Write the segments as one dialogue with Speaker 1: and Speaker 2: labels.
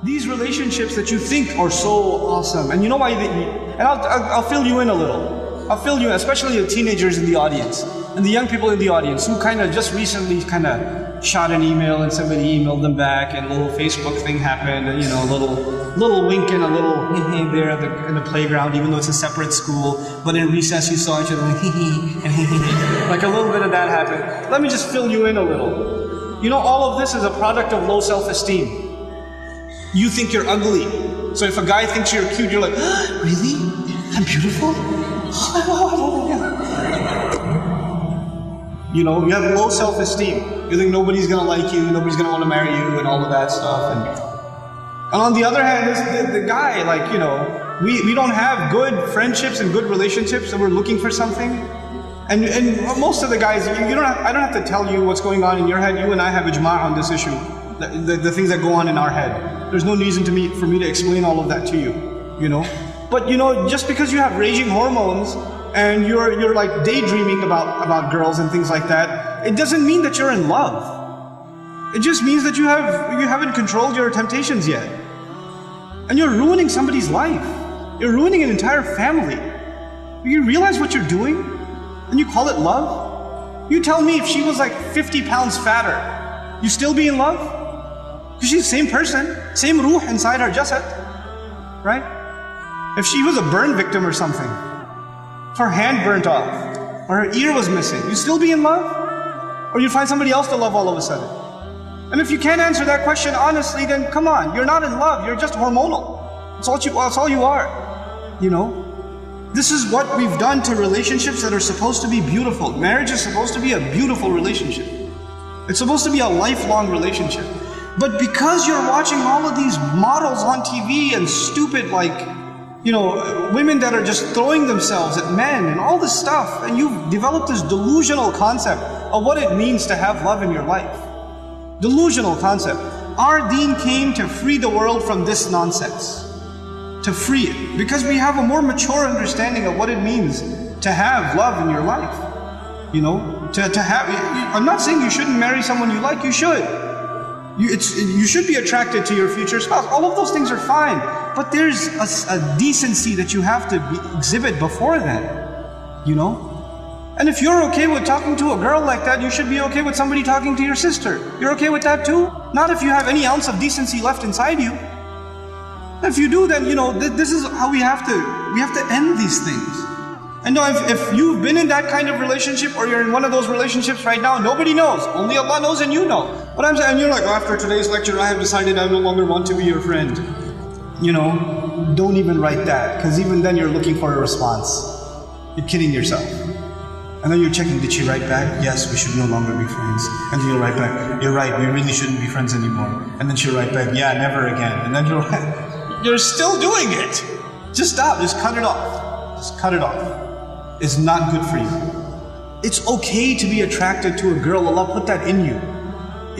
Speaker 1: These relationships that you think are so awesome, and you know why? And I'll fill you in a little. I'll fill you in, especially the teenagers in the audience and the young people in the audience who kind of just recently kind of shot an email and somebody emailed them back, and a little Facebook thing happened, and a little wink and a little there in the playground, even though it's a separate school. But in recess you saw each other and like a little bit of that happened. Let me just fill you in a little. All of this is a product of low self-esteem. You think you're ugly. So if a guy thinks you're cute, you're like, really? I'm beautiful? You have low self-esteem. You think nobody's gonna like you, nobody's gonna want to marry you, and all of that stuff. And on the other hand, the guy, we don't have good friendships and good relationships, and we're looking for something. And most of the guys, I don't have to tell you what's going on in your head. You and I have ijma' on this issue. The things that go on in our head. There's no reason for me to explain all of that to you, But just because you have raging hormones and you're like daydreaming about girls and things like that, it doesn't mean that you're in love. It just means that you haven't controlled your temptations yet. And you're ruining somebody's life. You're ruining an entire family. You realize what you're doing? And you call it love? You tell me if she was like 50 pounds fatter, you still be in love? Because she's the same person, same ruh inside her jasad, right? If she was a burn victim or something, if her hand burnt off, or her ear was missing, you still be in love? Or you find somebody else to love all of a sudden? And if you can't answer that question honestly, then come on, you're not in love, you're just hormonal. That's all you are, This is what we've done to relationships that are supposed to be beautiful. Marriage is supposed to be a beautiful relationship. It's supposed to be a lifelong relationship. But because you're watching all of these models on TV and stupid women that are just throwing themselves at men and all this stuff, and you've developed this delusional concept of what it means to have love in your life. Delusional concept. Our deen came to free the world from this nonsense. To free it. Because we have a more mature understanding of what it means to have love in your life. I'm not saying you shouldn't marry someone you like, you should. You should be attracted to your future spouse. All of those things are fine. But there's a decency that you have to exhibit before then. And if you're okay with talking to a girl like that, you should be okay with somebody talking to your sister. You're okay with that too? Not if you have any ounce of decency left inside you. If you do, then this is how we have to end these things. And if you've been in that kind of relationship, or you're in one of those relationships right now, nobody knows. Only Allah knows and you know. But I'm saying, and you're like, after today's lecture, I have decided I no longer want to be your friend. Don't even write that, because even then you're looking for a response. You're kidding yourself. And then you're checking, did she write back? Yes, we should no longer be friends. And then you'll write back, you're right, we really shouldn't be friends anymore. And then she'll write back, yeah, never again. And then you're still doing it. Just stop, just cut it off. Just cut it off. It's not good for you. It's okay to be attracted to a girl. Allah put that in you.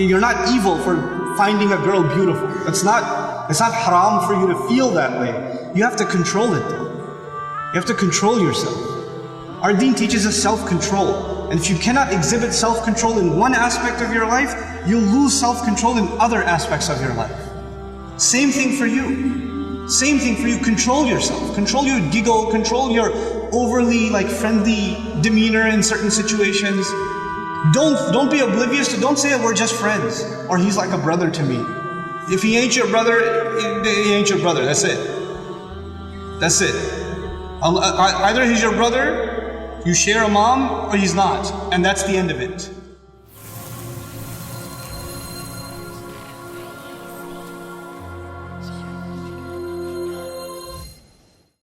Speaker 1: You're not evil for finding a girl beautiful. It's not haram for you to feel that way. You have to control it though. You have to control yourself. Our deen teaches us self-control. And if you cannot exhibit self-control in one aspect of your life, you'll lose self-control in other aspects of your life. Same thing for you. Same thing for you. Control yourself. Control your giggle. Control your overly friendly demeanor in certain situations. Don't be oblivious to, don't say we're just friends, or he's like a brother to me. If he ain't your brother, he ain't your brother. That's it. That's it. Either he's your brother, you share a mom, or he's not. And that's the end of it.